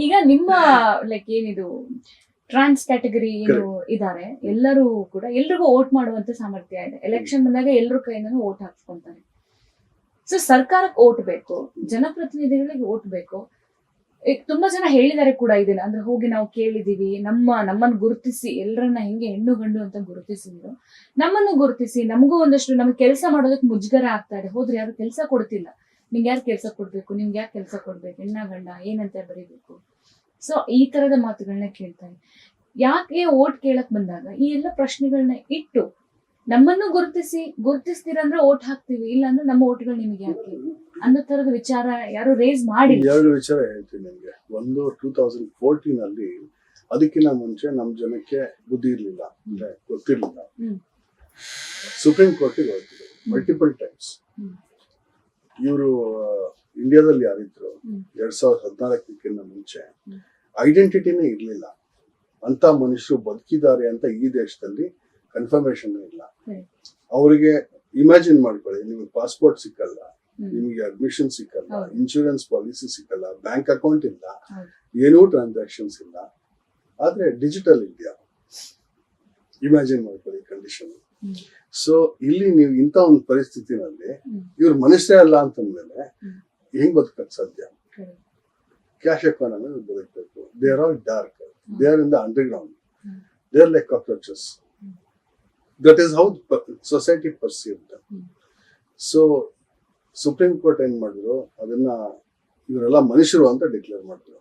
ಈಗ ನಿಮ್ಮ ಲೈಕ್ ಏನಿದು ಟ್ರಾನ್ಸ್ ಕ್ಯಾಟಗರಿ ಏನು ಇದಾರೆ ಎಲ್ಲರೂ ಕೂಡ ಎಲ್ರಿಗೂ ವೋಟ್ ಮಾಡುವಂತ ಸಾಮರ್ಥ್ಯ ಇದೆ. ಎಲೆಕ್ಷನ್ ಬಂದಾಗ ಎಲ್ಲರೂ ಕೈಯಿಂದನೂ ವೋಟ್ ಹಾಕ್ಸ್ಕೊಂತಾರೆ. ಸೊ ಸರ್ಕಾರಕ್ಕೆ ವೋಟ್ ಬೇಕು, ಜನಪ್ರತಿನಿಧಿಗಳಿಗೆ ವೋಟ್ ಬೇಕು. ಈಗ ತುಂಬಾ ಜನ ಹೇಳಿದ್ದಾರೆ ಕೂಡ ಇದನ್ನ, ಅಂದ್ರೆ ಹೋಗಿ ನಾವು ಕೇಳಿದೀವಿ, ನಮ್ಮನ್ನು ಗುರುತಿಸಿ, ಎಲ್ಲರನ್ನ ಹೆಂಗೆ ಹೆಣ್ಣು ಗಂಡು ಅಂತ ಗುರುತಿಸಿದ್ರು, ನಮ್ಮನ್ನು ಗುರುತಿಸಿ, ನಮಗೂ ಒಂದಷ್ಟು ನಮ್ಗೆ ಕೆಲಸ ಮಾಡೋದಕ್ಕೆ ಮುಜುಗರ ಆಗ್ತಾ ಇದೆ. ಹೋದ್ರೆ ಯಾರು ಕೆಲಸ ಕೊಡ್ತಿಲ್ಲ, ನಿಮ್ಗೆ ಯಾರು ಕೆಲಸ ಕೊಡ್ಬೇಕು, ನಿಮ್ಗೆ ಯಾಕೆ ಕೆಲಸ ಕೊಡ್ಬೇಕು, ಹೆಣ್ಣ ಗಂಡ ಏನಂತ ಬರೀಬೇಕು. ಸೊ ಈ ತರದ ಮಾತುಗಳನ್ನ ಕೇಳ್ತಾರೆ. ಯಾಕೆ ವೋಟ್ ಕೇಳಕ್ ಬಂದಾಗ ಈ ಎಲ್ಲ ಪ್ರಶ್ನೆಗಳನ್ನ ಇಟ್ಟು ನಮ್ಮನ್ನು ಗುರುತಿಸ್ತೀರಂದ್ರೆ ವೋಟ್ ಹಾಕ್ತಿವಿ, ಇಲ್ಲ ಅಂದ್ರೆ ನಮ್ಮ ವೋಟ್ಗಳು ನಿಮಗೆ ಯಾಕೆ ಅನ್ನೋ ತರದ ವಿಚಾರ ಯಾರು ರೇಸ್ ಮಾಡಿ. ಎರಡು ವಿಚಾರ ಹೇಳ್ತೀನಿ ನಿಮ್ಗೆ. ಒಂದು 2014 ಅಲ್ಲಿ ಅದಕ್ಕಿಂತ ಮುಂಚೆ ನಮ್ ಜನಕ್ಕೆ ಬುದ್ಧಿ ಇರ್ಲಿಲ್ಲ, ಅಂದ್ರೆ ಗೊತ್ತಿರ್ಲಿಲ್ಲ. ಸುಪ್ರೀಂ ಕೋರ್ಟಿಗೆ ಹೋಗ್ತಿದ್ರು ಮಲ್ಟಿಪಲ್ ಟೈಮ್ಸ್. ಇವರು ಇಂಡಿಯಾದಲ್ಲಿ ಯಾರಿದ್ರು 2014ಕ್ಕಿಂತ ಮುಂಚೆ ಐಡೆಂಟಿಟಿನೇ ಇರ್ಲಿಲ್ಲ. ಅಂತ ಮನುಷ್ಯರು ಬದುಕಿದ್ದಾರೆ ಅಂತ ಈ ದೇಶದಲ್ಲಿ ಕನ್ಫರ್ಮೇಶನ್ ಇಲ್ಲ. ಅವರಿಗೆ ಇಮ್ಯಾಜಿನ್ ಮಾಡ್ಕೊಳ್ಳಿ, ನಿಮಗೆ ಪಾಸ್ಪೋರ್ಟ್ ಸಿಕ್ಕಲ್ಲ, ನಿಮಗೆ ಅಡ್ಮಿಷನ್ ಸಿಕ್ಕಲ್ಲ, ಇನ್ಶೂರೆನ್ಸ್ ಪಾಲಿಸಿ ಸಿಕ್ಕಲ್ಲ, ಬ್ಯಾಂಕ್ ಅಕೌಂಟ್ ಇಲ್ಲ, ಏನೂ ಟ್ರಾನ್ಸಾಕ್ಷನ್ಸ್ ಇಲ್ಲ. ಆದ್ರೆ ಡಿಜಿಟಲ್ ಇಂಡಿಯಾ, ಇಮ್ಯಾಜಿನ್ ಮಾಡ್ಕೊಳ್ಳಿ ಕಂಡೀಷನ್. ಸೊ ಇಲ್ಲಿ ನೀವು ಇಂಥ ಒಂದು ಪರಿಸ್ಥಿತಿನಲ್ಲಿ ಇವ್ರು ಮನುಷ್ಯರೇ ಅಲ್ಲ ಅಂತಂದ್ಮೇಲೆ ಹೆಂಗ್ ಬದುಕಕ್ ಸಾಧ್ಯ? ಕ್ಯಾಶ್ ಎಕಾನಮಿ ಬದುಕಬೇಕು. They are all dark, they are in the underground, they are like cockroaches. That is how society perceive dum. So supreme court ಏನ್ ಮಾಡಿದ್ರು, ಅದನ್ನ ಇವರೆಲ್ಲ ಮನುಷ್ಯರು ಅಂತ ಡಿಕ್ಲೇರ್ ಮಾಡಿದ್ರು.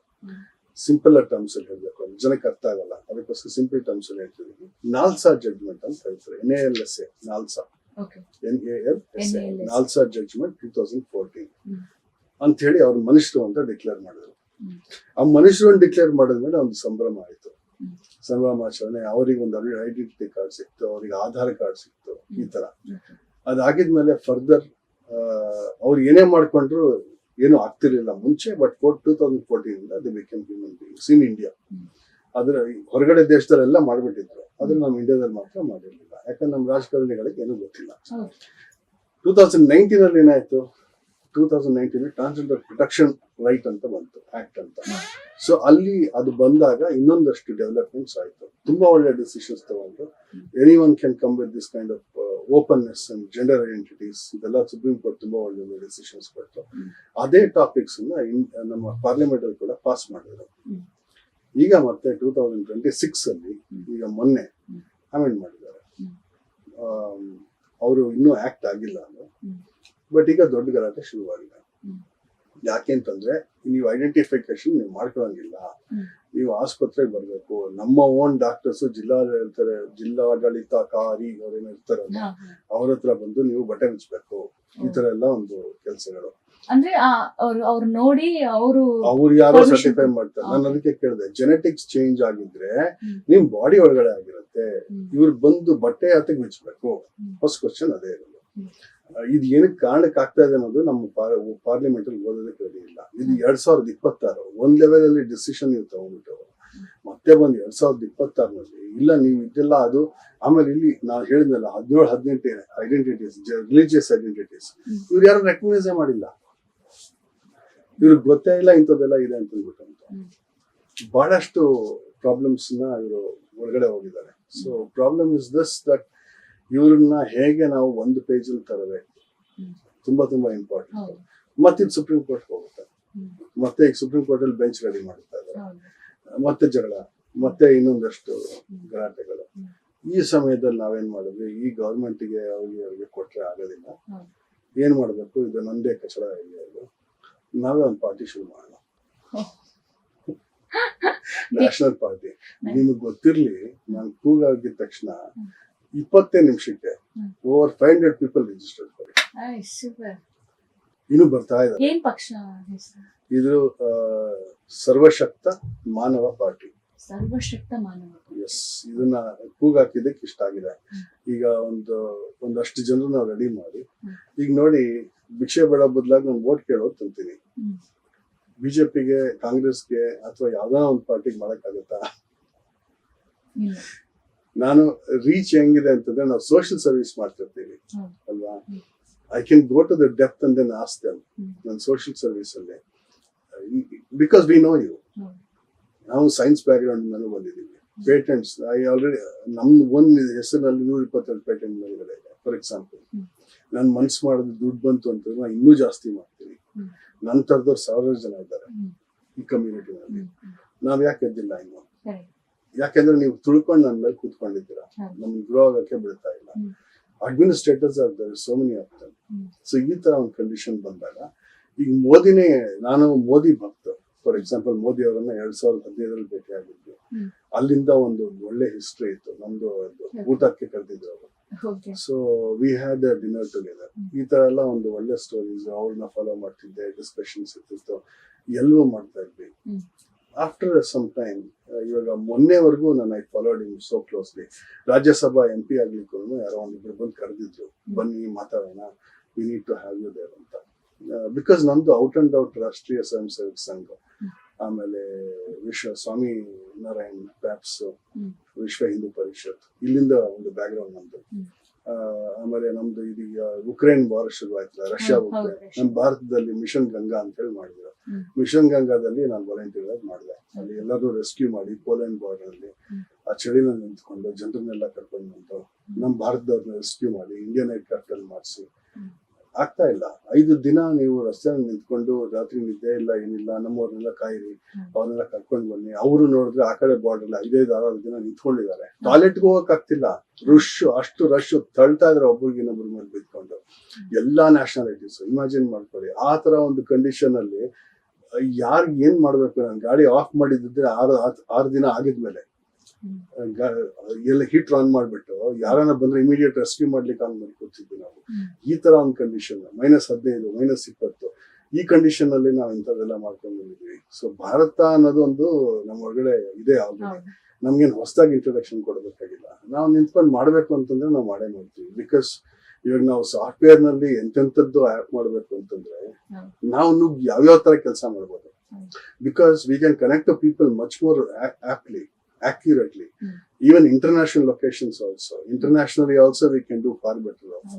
ಸಿಂಪಲ್ ಟರ್ಮ್ಸ್ ಅಲ್ಲಿ ಹೇಳ್ಬೇಕು, ಜನಕ್ಕೆ ಅರ್ಥ ಆಗಲ್ಲ, ಅದಕ್ಕೋಸ್ಕರ ಸಿಂಪಲ್ ಟರ್ಮ್ಸ್ ಅಲ್ಲಿ ಹೇಳ್ತಿದ್ವಿ. ನಾಲ್ಸಾ ಜಡ್ಜ್ಮೆಂಟ್ ಅಂತ ಹೇಳ್ತಾರೆ, NALSA, NALSA, NALSA, NALSA judgment 2014 ಅಂತ ಹೇಳಿ ಅವ್ರ ಮನುಷ್ಯರು ಅಂತ ಡಿಕ್ಲೇರ್ ಮಾಡಿದ್ರು. ಆ ಮನುಷ್ಯರನ್ನು ಡಿಕ್ಲೇರ್ ಮಾಡಿದ್ಮೇಲೆ ಒಂದು ಸಂಭ್ರಮ ಆಯ್ತು, ಸಂಭ್ರಮಾಚರಣೆ. ಅವ್ರಿಗೆ ಒಂದು ಐಡೆಂಟಿಟಿ ಕಾರ್ಡ್ ಸಿಕ್ತು, ಅವ್ರಿಗೆ ಆಧಾರ್ ಕಾರ್ಡ್ ಸಿಕ್ತು, ಈ ತರ. ಅದಾಗಿದ್ಮೇಲೆ ಫರ್ದರ್ ಅವ್ರು ಏನೇ ಮಾಡ್ಕೊಂಡ್ರು ಏನು ಆಗ್ತಿರ್ಲಿಲ್ಲ ಮುಂಚೆ. ಬಟ್ 2014 ಇಂದ they become human beings in India. ಆದ್ರೆ ಹೊರಗಡೆ ದೇಶದಲ್ಲೆಲ್ಲ ಮಾಡ್ಬಿಟ್ಟಿದ್ರು, ಆದ್ರೆ ನಮ್ಮ ಇಂಡಿಯಾದಲ್ಲಿ ಮಾತ್ರ ಮಾಡಿರ್ಲಿಲ್ಲ. ಯಾಕಂದ್ರೆ ನಮ್ಮ ರಾಜಕಾರಣಿಗಳಿಗೆ ಏನೂ ಗೊತ್ತಿಲ್ಲ. 2019 ಅಲ್ಲಿ ಏನಾಯ್ತು, 2019 ಟ್ರಾನ್ಸ್ಜೆಂಡರ್ ಪ್ರೊಟೆಕ್ಷನ್ ರೈಟ್ ಅಂತ ಬಂತು, ಆಕ್ಟ್ ಅಂತ. ಸೊ ಅಲ್ಲಿ ಅದು ಬಂದಾಗ ಇನ್ನೊಂದಷ್ಟು ಡೆವಲಪ್ಮೆಂಟ್ಸ್ ಆಯ್ತು, ತುಂಬಾ ಒಳ್ಳೆ ಡಿಸಿಷನ್ಸ್ ತಗೊಂಡು. Any one can come with this kind of openness and gender identities, ಇದೆಲ್ಲ ಸುಪ್ರೀಂ ಕೋರ್ಟ್ ತುಂಬಾ ಒಳ್ಳೆ ಡಿಸಿಷನ್ಸ್ ಕೊಟ್ಟು ಅದೇ ಟಾಪಿಕ್ಸ್ ನಮ್ಮ ಪಾರ್ಲಿಮೆಂಟ್ ಅಲ್ಲಿ ಕೂಡ ಪಾಸ್ ಮಾಡಿದ್ರು. ಈಗ ಮತ್ತೆ 2026 ಅಲ್ಲಿ ಈಗ ಮೊನ್ನೆ ಅಮೆಂಡ್ ಮಾಡಿದ್ದಾರೆ. ಅವರು ಇನ್ನೂ ಆಕ್ಟ್ ಆಗಿಲ್ಲ ಅದು, ಬಟ್ ಈಗ ದೊಡ್ಡ ಗಲಾಟೆ ಶುರುವಾಗಿದೆ. ಯಾಕೆಂತಂದ್ರೆ ನೀವು ಐಡೆಂಟಿಫಿಕೇಶನ್ ನೀವು ಮಾಡ್ಕೊಳಂಗಿಲ್ಲ, ನೀವು ಆಸ್ಪತ್ರೆಗೆ ಬರ್ಬೇಕು. ನಮ್ಮ ಓನ್ ಡಾಕ್ಟರ್ಸ್ ಜಿಲ್ಲಾಡಳಿತಕಾರಿ ಅವ್ರೇನೋ ಇರ್ತಾರಲ್ಲ, ಅವ್ರ ಹತ್ರ ಬಂದು ನೀವು ಬಟ್ಟೆ ಹಂಚ್ಬೇಕು. ಈ ತರ ಎಲ್ಲ ಒಂದು ಕೆಲಸಗಳು. ಅಂದ್ರೆ ಅವ್ರು ನೋಡಿ ಅವ್ರು ಯಾರೋ ಸರ್ಟಿಫೈ ಮಾಡ್ತಾರೆ. ನಾನು ಅದಕ್ಕೆ ಕೇಳಿದೆ, ಜೆನೆಟಿಕ್ಸ್ ಚೇಂಜ್ ಆಗಿದ್ರೆ ನಿಮ್ ಬಾಡಿ ಒಳಗಡೆ ಆಗಿರುತ್ತೆ, ಇವ್ರು ಬಂದು ಬಟ್ಟೆ ಹತ್ತಿಗೆ ಬಿಚ್ಚಬೇಕು. ಫಸ್ಟ್ ಕ್ವಶನ್ ಅದೇ ಇರೋದು. ಇದು ಏನಕ್ಕೆ ಕಾರಣಕ್ಕೆ ಆಗ್ತಾ ಇದೆ ಅನ್ನೋದು ನಮ್ಮ ಪಾರ್ಲಿಮೆಂಟ್ ಅಲ್ಲಿ ಓದೋದಕ್ಕೆ ರೆಡಿ ಇಲ್ಲ. ಇದು 2026 ಒಂದ್ ಲೆವೆಲ್ ಅಲ್ಲಿ ಡಿಸಿಷನ್ ನೀವು ತಗೊಂಡ್ಬಿಟ್ಟು ಮತ್ತೆ ಬಂದು 2026 ಇಲ್ಲ ನೀವು ಇದೆಲ್ಲ ಅದು. ಆಮೇಲೆ ಇಲ್ಲಿ ನಾವು ಹೇಳಿದ್ನಲ್ಲ 17-18 ಐಡೆಂಟಿಟೀಸ್, ರಿಲಿಜಿಯಸ್ ಐಡೆಂಟಿಟೀಸ್, ಇವ್ರು ಯಾರು ರೆಕಗ್ನೈಸ್ ಮಾಡಿಲ್ಲ. ಇವ್ರಿಗೆ ಗೊತ್ತೇ ಇಲ್ಲ ಇಂಥದ್ದೆಲ್ಲ ಇದೆ ಅಂತ ಅಂದ್ಬಿಟ್ಟು ಅಂತ ಬಹಳಷ್ಟು ಪ್ರಾಬ್ಲಮ್ಸ್ ನ ಇವರು ಒಳಗಡೆ ಹೋಗಿದ್ದಾರೆ. So problem is this, that ಇವ್ರನ್ನ ಹೇಗೆ ನಾವು ಒಂದು ಪೇಜ್ ಅಲ್ಲಿ ತರಬೇಕು, ತುಂಬಾ ತುಂಬಾ ಇಂಪಾರ್ಟೆಂಟ್. ಮತ್ತೆ ಇದು ಸುಪ್ರೀಂ ಕೋರ್ಟ್ ಹೋಗುತ್ತೆ, ಮತ್ತೆ ಈಗ ಸುಪ್ರೀಂ ಕೋರ್ಟ್ ಅಲ್ಲಿ ಬೆಂಚ್ ರೆಡಿ ಮಾಡ್ತಾ ಇದ್ದಾರೆ, ಮತ್ತೆ ಜಗಳ, ಮತ್ತೆ ಇನ್ನೊಂದಷ್ಟು ಗಲಾಟೆಗಳು. ಈ ಸಮಯದಲ್ಲಿ ನಾವೇನ್ ಮಾಡಿದ್ವಿ, ಈ ಗವರ್ಮೆಂಟ್ಗೆ ಅವ್ರಿಗೆ ಕೊಟ್ರೆ ಆಗೋದಿಲ್ಲ, ಏನ್ ಮಾಡ್ಬೇಕು, ಇದು ನಂದೇ ಕಚಡ ಇದೆ, ಅದು ನಾವೇ ಒಂದು ಪಾರ್ಟಿ ಶುರು ಮಾಡೋಣ, ನ್ಯಾಷನಲ್ ಪಾರ್ಟಿ. ನಿಮಗೆ ಗೊತ್ತಿರ್ಲಿ, ನಾನು ಕೂಗಾಗಿದ ತಕ್ಷಣ 20 ನಿಮಿಷಕ್ಕೆ ಓವರ್ 500 ಪೀಪಲ್ ರಿಜಿಸ್ಟರ್ ಮಾಡಿ. ಇನ್ನು ಬರ್ತಾ ಇದ್ದಾರೆ. ಇದು ಸರ್ವಶಕ್ತ ಮಾನವ ಪಾರ್ಟಿ. ಸರ್ವಶಕ್ತ ಮಾನವ. ಎಸ್, ಇದನ್ನ ಕೂಗಾಕಿದ್ದಕ್ಕೆ ಇಷ್ಟ ಆಗಿದೆ. ಈಗ ಒಂದಷ್ಟು ಜನರು ನಾವು ರೆಡಿ ಮಾಡಿ, ಈಗ ನೋಡಿ, ಭಿಕ್ಷೆ ಬೇಡ ಬದಲಾಗಿ ನಾನು ವೋಟ್ ಕೇಳೋದು ತಂತೀನಿ. ಬಿಜೆಪಿಗೆ, ಕಾಂಗ್ರೆಸ್ಗೆ ಅಥವಾ ಯಾವ್ದೋ ಒಂದು ಪಾರ್ಟಿಗೆ ಮಾಡಕ್ಕಾಗತ್ತಾ? ನಾನು ರೀಚ್ ಹೆಂಗಿದೆ ಅಂತಂದ್ರೆ, ನಾವು ಸೋಷಿಯಲ್ ಸರ್ವಿಸ್ ಮಾಡ್ತಿರ್ತೀವಿ ಅಲ್ವಾ. I can go to the depth and then ask them. ನಾನು ಸೋಷಿಯಲ್ ಸರ್ವಿಸ್ ಅಲ್ಲಿ, ಬಿಕಾಸ್ ವಿ ನೋ ಯು, ನಾವು ಸೈನ್ಸ್ ಬ್ಯಾಕ್ಗ್ರೌಂಡ್ ಮೇಲೆ ಬಂದಿದ್ದೀವಿ. ಪೇಟೆಂಟ್ಸ್ ಆಲ್ರೆಡಿ ನಮ್ದು ಒಂದು ಹೆಸರಿನಲ್ಲಿ 122 ಪೇಟೆಂಟ್ ಮೇಲ್ಗಡೆ ಇದೆ. ಫಾರ್ ಎಕ್ಸಾಂಪಲ್, ನಾನು ಮನ್ಸು ಮಾಡಿದ್ರೆ ದುಡ್ಡು ಬಂತು ಅಂತಂದ್ರೆ ನಾನು ಇನ್ನೂ ಜಾಸ್ತಿ ಮಾಡ್ತೀನಿ. ನನ್ನ ಥರದವ್ರು 1000 ಜನ ಇದ್ದಾರೆ ಈ ಕಮ್ಯುನಿಟಿನಲ್ಲಿ. ನಾವ್ ಯಾಕೆ ಎದ್ದಿಲ್ಲ ಇನ್ನು? ಯಾಕೆಂದ್ರೆ ನೀವು ತುಳ್ಕೊಂಡು ನನ್ನ ಮೇಲೆ ಕೂತ್ಕೊಂಡಿದ್ದೀರಾ, ನಮ್ಗೆ ಗ್ರೋ ಆಗಕ್ಕೆ ಬಿಡ್ತಾ ಇಲ್ಲ. ಅಡ್ಮಿನಿಸ್ಟ್ರೇಟರ್ಸ್ ಆಗ್ತಾರೆ, ಸೋ ಮೆನಿ ಆಗ್ತಾರೆ. ಸೊ ಈ ತರ ಒಂದು ಕಂಡೀಷನ್ ಬಂದಾಗ ಈಗ ಮೋದಿನೇ, ನಾನು ಮೋದಿ ಭಕ್ತ. ಫಾರ್ ಎಕ್ಸಾಂಪಲ್, ಮೋದಿ ಅವರನ್ನ 2015 ಭೇಟಿ ಆಗಿದ್ವಿ. ಅಲ್ಲಿಂದ ಒಂದು ಒಳ್ಳೆ ಹಿಸ್ಟ್ರಿ ಇತ್ತು ನಮ್ದು. ಊಟಕ್ಕೆ ಕರೆದಿದ್ರು ಅವರು. So we had dinner together. ಈ ತರ ಎಲ್ಲ ಒಂದು ಒಳ್ಳೆ ಸ್ಟೋರೀಸ್, ಅವ್ರನ್ನ ಫಾಲೋ ಮಾಡ್ತಿದ್ದೆ, ಡಿಸ್ಕಷನ್ಸ್ ಇರ್ತಿತ್ತು, ಎಲ್ಲವೂ ಮಾಡ್ತಾ ಇದ್ವಿ. ಆಫ್ಟರ್ ಸಮ್ ಟೈಮ್, ಇವಾಗ ಮೊನ್ನೆವರೆಗೂ ನಾನು I followed him so closely. Rajya Sabha MP ಆಗ್ಲಿಕ್ಕೂ ಯಾರೋ ಒಂದಿಬ್ರು ಬಂದು ಕರೆದಿದ್ರು, ಬನ್ನಿ ಮಾತಾಡೋಣ, we need to have you there ಅಂತ. ಬಿಕಾಸ್ ನಮ್ದು out and out Rashtriya Swayam ಸೇವಕ ಸಂಘ, ಆಮೇಲೆ ಸ್ವಾಮಿ ನಾರಾಯಣ್ ಪ್ಯಾಪ್ಸ್, ವಿಶ್ವ ಹಿಂದೂ ಪರಿಷತ್, ಇಲ್ಲಿಂದ ಒಂದು ಬ್ಯಾಕ್ಗ್ರೌಂಡ್ ನಮ್ದು. ಆಮೇಲೆ ನಮ್ದು ಇದೀಗ ಉಕ್ರೇನ್ ವಾರ್ ಶುರು ಆಯ್ತಲ್ಲ, ರಷ್ಯಾ ಉಕ್ರೇನ್, ನಮ್ಮ ಭಾರತದಲ್ಲಿ ಮಿಷನ್ ಗಂಗಾ ಅಂತ ಹೇಳಿ ಮಾಡಿದ್ರು. ಮಿಷನ್ ಗಂಗಾದಲ್ಲಿ ನಾನು ವಾಲಂಟಿಯರ್ ಆಗಿ ಮಾಡಿದೆ. ಅಲ್ಲಿ ಎಲ್ಲರೂ ರೆಸ್ಕ್ಯೂ ಮಾಡಿ ಪೋಲೆಂಡ್ ಬಾರ್ಡರ್ ಅಲ್ಲಿ ಆ ಚಳಿನ ನಿಂತ್ಕೊಂಡು ಜನರನ್ನೆಲ್ಲ ಕರ್ಕೊಂಡು ಬಂದು ನಮ್ಮ ಭಾರತದವ್ರನ್ನ ರೆಸ್ಕ್ಯೂ ಮಾಡಿ ಇಂಡಿಯನ್ ಏರ್ಕ್ರಾಫ್ಟ್ ಅಲ್ಲಿ ಮಾಡಿಸಿ. ಆಗ್ತಾ ಇಲ್ಲ. 5 ದಿನ ನೀವು ರಸ್ತೆ ನಿಂತ್ಕೊಂಡು ರಾತ್ರಿ ನಿದ್ದೆ ಇಲ್ಲ, ಏನಿಲ್ಲ, ನಮ್ಮವ್ರನ್ನೆಲ್ಲ ಕಾಯಿರಿ, ಅವ್ರನ್ನೆಲ್ಲ ಕರ್ಕೊಂಡು ಬನ್ನಿ. ಅವರು ನೋಡಿದ್ರೆ ಆ ಕಡೆ ಬಾರ್ಡರ್ 5-6 ದಿನ ನಿಂತ್ಕೊಂಡಿದ್ದಾರೆ. ಟಾಯ್ಲೆಟ್ಗೆ ಹೋಗಕ್ ಆಗ್ತಿಲ್ಲ, ಅಷ್ಟು ರಶ್ ತಳ್ತಾ ಇದ್ರೆ ಒಬ್ಬರಿಗೆ ಇನ್ನೊಬ್ರ ಮೇಲೆ ಬಿದ್ಕೊಂಡು. ಎಲ್ಲಾ ನ್ಯಾಷನಾಲಿಟೀಸ್ ಇಮ್ಯಾಜಿನ್ ಮಾಡ್ಕೊಳ್ಳಿ. ಆ ತರ ಒಂದು ಕಂಡೀಷನ್ ಅಲ್ಲಿ ಯಾರ್ಗ್ ಏನ್ ಮಾಡ್ಬೇಕು? ನಾನು ಗಾಡಿ ಆಫ್ ಮಾಡಿದ್ರೆ 6 ದಿನ ಆಗಿದ್ಮೇಲೆ ಎಲ್ಲ ಹೀಟ್ ಆನ್ ಮಾಡ್ಬಿಟ್ಟು ಯಾರನ್ನ ಬಂದ್ರೆ ಇಮಿಡಿಯೇಟ್ ರೆಸ್ಕ್ಯೂ ಮಾಡ್ಲಿಕ್ಕೆ ಆನ್ ಮಾಡಿ ಕೂತಿದ್ವಿ ನಾವು. ಈ ತರ ಒಂದು ಕಂಡೀಷನ್, -15, -20 ಈ ಕಂಡೀಷನ್ ಅಲ್ಲಿ ನಾವು ಇಂಥದ್ದೆಲ್ಲ ಮಾಡ್ಕೊಂಡು ಬಂದಿದ್ವಿ. ಸೊ ಭಾರತ ಅನ್ನೋದು ಒಂದು ನಮ್ಮ ಒಳಗಡೆ ಇದೆ ಆಲ್ರೆಡಿ. ನಮ್ಗೇನು ಹೊಸದಾಗಿ ಇಂಟ್ರೊಡಕ್ಷನ್ ಕೊಡಬೇಕಾಗಿಲ್ಲ. ನಾವು ನಿಂತ್ಕೊಂಡು ಮಾಡ್ಬೇಕು ಅಂತಂದ್ರೆ ನಾವು ಮಾಡೇ ಮಾಡ್ತೀವಿ. ಬಿಕಾಸ್ ಇವಾಗ ನಾವು ಸಾಫ್ಟ್ವೇರ್ ನಲ್ಲಿ ಎಂತೆಂಥದ್ದು ಆ್ಯಪ್ ಮಾಡ್ಬೇಕು ಅಂತಂದ್ರೆ ನಾವು ಯಾವ್ಯಾವ ತರ ಕೆಲಸ ಮಾಡ್ಬೋದು. Because we can connect to people much more accurately. Even international locations also. Internationally also we can do far better also.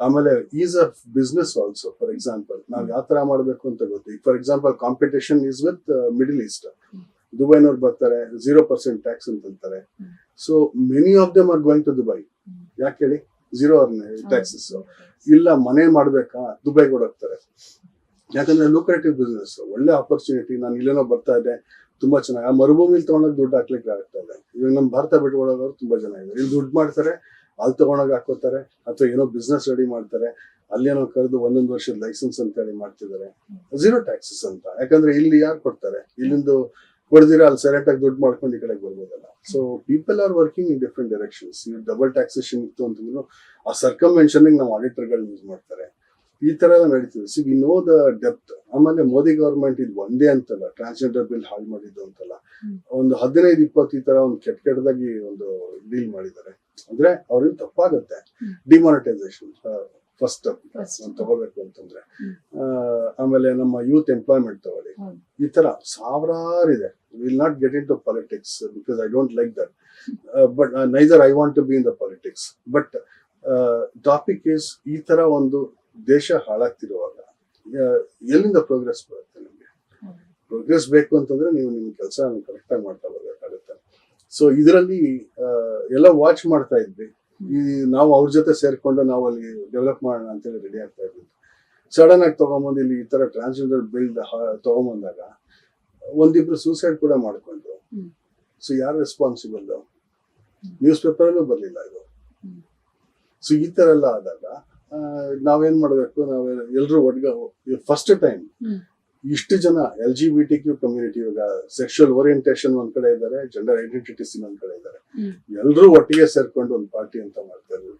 ಆಮೇಲೆ ease of business also. For example, ನಾವು ಯಾವ ತರ ಮಾಡ್ಬೇಕು ಅಂತ ಗೊತ್ತು. For example, competition is with middle east. ದುಬೈನವ್ರು ಬರ್ತಾರೆ, 0% tax ಅಂತಾರೆ. So many of them are going to Dubai. ಯಾಕೆ ಹೇಳಿ? 0 ಟ್ಯಾಕ್ಸಸ್. ಇಲ್ಲ, ಮನೆ ಮಾಡ್ಬೇಕಾ, ದುಬೈಗೆ ಓಡೋಗ್ತಾರೆ. ಯಾಕಂದ್ರೆ ಲೂಕ್ರೇಟಿವ್ ಬಿಸ್ನೆಸ್, ಒಳ್ಳೆ ಆಪರ್ಚುನಿಟಿ. ನಾನು ಇಲ್ಲೇನೋ ಬರ್ತಾ ಇದ್ದೆ, ತುಂಬಾ ಚೆನ್ನಾಗಿ ಆ ಮರುಭೂಮಿಲಿ ತಗೊಂಡಾಗ ದುಡ್ಡು ಹಾಕ್ಲಿಕ್ಕೆ ಆಗ್ತಾ ಇದೆ. ಇವಾಗ ನಮ್ಮ ಭಾರತ ಬಿಟ್ಕೊಡೋರು ತುಂಬಾ ಜನ ಇದ್ದಾರೆ. ಇಲ್ಲಿ ದುಡ್ಡು ಮಾಡ್ತಾರೆ, ಅಲ್ಲಿ ತಗೊಂಡಾಗ ಹಾಕೋತಾರೆ, ಅಥವಾ ಏನೋ ಬಿಸ್ನೆಸ್ ರೆಡಿ ಮಾಡ್ತಾರೆ, ಅಲ್ಲೇನೋ ಕರೆದು 1 ವರ್ಷದ ಲೈಸೆನ್ಸ್ ಅಂತ ಹೇಳಿ ಮಾಡ್ತಿದ್ದಾರೆ. 0 ಟ್ಯಾಕ್ಸಸ್ ಅಂತ. ಯಾಕಂದ್ರೆ ಇಲ್ಲಿ ಯಾರು ಕೊಡ್ತಾರೆ? ಇಲ್ಲಿಂದು ಕೊಡ್ದಿರ ಅಲ್ಲಿ ಸೈಲೆಂಟ್ ಆಗಿ ದುಡ್ಡು ಮಾಡ್ಕೊಂಡು ಈ ಕಡೆಗೆ ಬರ್ಬೋದಲ್ಲ. So people are working in different directions. Double taxation ಇತ್ತು ಅಂತಂದ್ರು ಆ ಸರ್ಕಮ್ವೆನ್ಷನ್ ನಮ್ಮ ಆಡಿಟರ್ಗಳು ಯೂಸ್ ಮಾಡ್ತಾರೆ. ಈ ತರ ಎಲ್ಲ ನಡೀತಿದೆ. C we know the depth. ಆಮೇಲೆ ಮೋದಿ ಗವರ್ಮೆಂಟ್ ಇದು ಒಂದೇ ಅಂತಲ್ಲ, ಟ್ರಾನ್ಸ್ಜೆಂಡರ್ ಬಿಲ್ ಹಾಳು ಮಾಡಿದ್ದು ಅಂತಲ್ಲ, ಒಂದು 15-20 ಈ ತರ ಒಂದು ಕೆಟ್ಟದಾಗಿ ಒಂದು ಡೀಲ್ ಮಾಡಿದ್ದಾರೆ. ಅಂದ್ರೆ ಅವ್ರಿಂದ ತಪ್ಪಾಗುತ್ತೆ. ಡಿಮಾನಿಟೈಸೇಷನ್ ಫಸ್ಟ್ ತಗೋಬೇಕು ಅಂತಂದ್ರೆ. ಆಮೇಲೆ ನಮ್ಮ ಯೂತ್ ಎಂಪ್ಲಾಯ್ಮೆಂಟ್ ತಗೊಳ್ಳಿ. ಈ ತರ ಸಾವಿರಾರು ಇದೆ. Will not get into politics because I don't like that. But neither I want to be in the politics. But topic is, ಈ ತರ ಒಂದು ದೇಶ ಹಾಳಾಗ್ತಿರುವಾಗ ಎಲ್ಲಿಂದ ಪ್ರೋಗ್ರೆಸ್ ಬರುತ್ತೆ? ನಿಮಗೆ ಪ್ರೋಗ್ರೆಸ್ ಬೇಕು ಅಂತಂದ್ರೆ ನೀವು ನಿಮ್ ಕೆಲಸ ಕರೆಕ್ಟ್ ಆಗಿ ಮಾಡ್ತಾ ಬರ್ಬೇಕಾಗುತ್ತೆ. ಸೊ ಇದರಲ್ಲಿ ಎಲ್ಲ ವಾಚ್ ಮಾಡ್ತಾ ಇದ್ವಿ. ನಾವು ಅವ್ರ ಜೊತೆ ಸೇರ್ಕೊಂಡು ನಾವು ಅಲ್ಲಿ ಡೆವಲಪ್ ಮಾಡೋಣ ಅಂತೇಳಿ ರೆಡಿ ಆಗ್ತಾ ಇದ್ವಿ. ಸಡನ್ ಆಗಿ ತಗೊಂಬಂದು ಇಲ್ಲಿ ಈ ತರ ಟ್ರಾನ್ಸ್ಜೆಂಡರ್ ಬಿಲ್ ತಗೊಂಬಂದಾಗ ಒಂದಿಬ್ರು ಸೂಸೈಡ್ ಕೂಡ ಮಾಡ್ಕೊಂಡ್ರು. ಸೊ ಯಾರು ರೆಸ್ಪಾನ್ಸಿಬಲ್? ನ್ಯೂಸ್ ಪೇಪರಲ್ಲೂ ಬರ್ಲಿಲ್ಲ ಇದು. ಸೊ ಈ ತರ ಎಲ್ಲ ಆದಾಗ ನಾವೇನ್ ಮಾಡ್ಬೇಕು? ನಾವು ಎಲ್ರು ಫಸ್ಟ್ ಟೈಮ್ ಇಷ್ಟು ಜನ LGBTQ ಕಮ್ಯುನಿಟಿ, ಇವಾಗ ಸೆಕ್ಷುವಲ್ ಓರಿಯಂಟೇಷನ್ ಒಂದ್ ಕಡೆ ಇದ್ದಾರೆ, ಜೆಂಡರ್ ಐಡೆಂಟಿಟೀಸ್ ಇನ್ನೊಂದ್ ಕಡೆ ಇದ್ದಾರೆ, ಎಲ್ರು ಒಟ್ಟಿಗೆ ಸೇರ್ಕೊಂಡು ಒಂದು ಪಾರ್ಟಿ ಅಂತ ಮಾಡ್ತಾ ಇದ್ರು.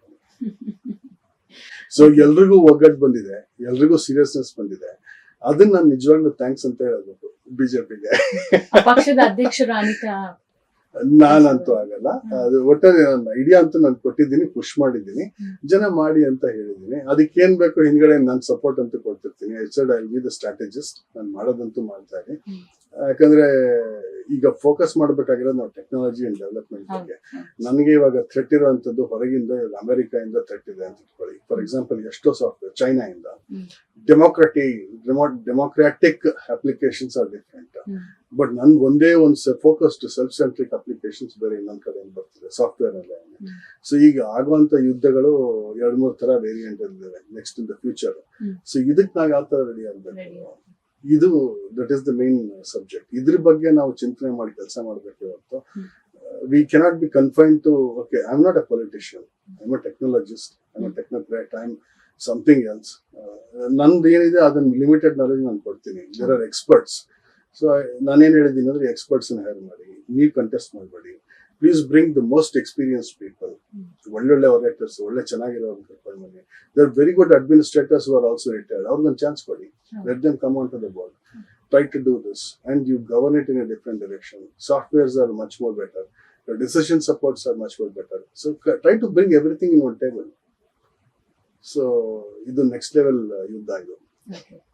ಸೊ ಎಲ್ರಿಗೂ ಒಗ್ಗಟ್ಟು ಬಂದಿದೆ, ಎಲ್ರಿಗೂ ಸೀರಿಯಸ್ನೆಸ್ ಬಂದಿದೆ. ಅದನ್ನ ನಾನು ನಿಜವಾಗ್ಲೂ ಥ್ಯಾಂಕ್ಸ್ ಅಂತ ಹೇಳಬೇಕು ಬಿಜೆಪಿಗೆ. ಪಕ್ಷದ ಅಧ್ಯಕ್ಷರು ಅನಿತಾ ನಾನಂತೂ ಆಗಲ್ಲ. ಅದು ಒಟ್ಟಾರೆ ನನ್ನ ಐಡಿಯಾ ಅಂತೂ ನಾನು ಕೊಟ್ಟಿದ್ದೀನಿ, ಪುಷ್ ಮಾಡಿದ್ದೀನಿ, ಜನ ಮಾಡಿ ಅಂತ ಹೇಳಿದ್ದೀನಿ. ಅದಕ್ಕೇನ್ ಬೇಕು ಹಿಂದ್ಗಡೆ ನಾನು ಸಪೋರ್ಟ್ ಅಂತೂ ಕೊಡ್ತಿರ್ತೀನಿ. I will be the strategist. ನಾನು ಮಾಡೋದಂತೂ ಮಾಡ್ತಾ ಇದ್ದೀನಿ. ಯಾಕಂದ್ರೆ ಈಗ ಫೋಕಸ್ ಮಾಡ್ಬೇಕಾಗಿರೋದು ನಾವು ಟೆಕ್ನಾಲಜಿ ಅಂಡ್ ಡೆವಲಪ್ಮೆಂಟ್ ಬಗ್ಗೆ. ನನಗೆ ಇವಾಗ ಥ್ರೆಟ್ ಇರುವಂತದ್ದು ಹೊರಗಿಂದ, ಅಮೆರಿಕಾಯಿಂದ ಥ್ರೆಟ್ ಇದೆ ಅಂತ ಇಟ್ಕೊಳ್ಳಿ. ಫಾರ್ ಎಕ್ಸಾಂಪಲ್, ಎಷ್ಟೋ ಸಾಫ್ಟ್ವೇರ್ ಚೈನಾ ಇಂದ democratic applications are different. Hmm. But ನನ್ ಒಂದೇ ಒಂದು ಫೋಕಸ್ಡ್ ಸೆಲ್ಫ್ ಸೆಂಟ್ರಿಕ್ ಅಪ್ಲಿಕೇಶನ್ಸ್ ಬೇರೆ ಇನ್ನೊಂದ್ ಕಡೆ ಬರ್ತಿದೆ ಸಾಫ್ಟ್ವೇರ್ ಅಲ್ಲೇ. ಹ್ಮ್. ಸೊ ಈಗ ಆಗುವಂತ ಯುದ್ಧಗಳು 2-3 ತರ ವೇರಿಯಂಟ್ ಇದ್ದಾವೆ next in the future. Hmm. So ಇದಕ್ ನಾವ್ ಯಾವ ತರ ರೆಡಿ Ready ಆಗ್ಬೇಕು, ಇದು that is the main subject. ಇದ್ರ ಬಗ್ಗೆ ನಾವು ಚಿಂತನೆ ಮಾಡಿ ಕೆಲಸ ಮಾಡ್ಬೇಕು ಹೊರತು hmm. We cannot be confined to okay I am not a politician, I am a technologist, I am a technocrat, I am something else. ನಂದು ಏನಿದೆ ಅದನ್ನ ಲಿಮಿಟೆಡ್ ನಾಲೆಜ್ ನಾನು ಕೊಡ್ತೀನಿ. There are experts. ಸೊ ನಾನೇನ್ ಹೇಳಿದ್ದೀನಿ ಅಂದ್ರೆ ಎಕ್ಸ್ಪರ್ಟ್ಸ್ ಹೈರ್ ಮಾಡಿ, ನೀವು ಕಂಟೆಸ್ಟ್ ಮಾಡಬೇಡಿ. Please bring the most experience people. ಒಳ್ಳೊಳ್ಳೆ ಒರೇಟರ್ಸ್, ಒಳ್ಳೆ ಚೆನ್ನಾಗಿರೋರು ಕರ್ಕೊಂಡು ಬನ್ನಿ. They are very good administrators are also retired. ಅವ್ರಿಗೊಂದು ಚಾನ್ಸ್ ಕೊಡಿ. Let them come on to the board. Try to do this and you govern it in a different direction. Softwares are much more better. Your decision supports are much more better. So try to bring everything in one table. So ಇದು next level ಯುದ್ಧ ಇದು. Okay.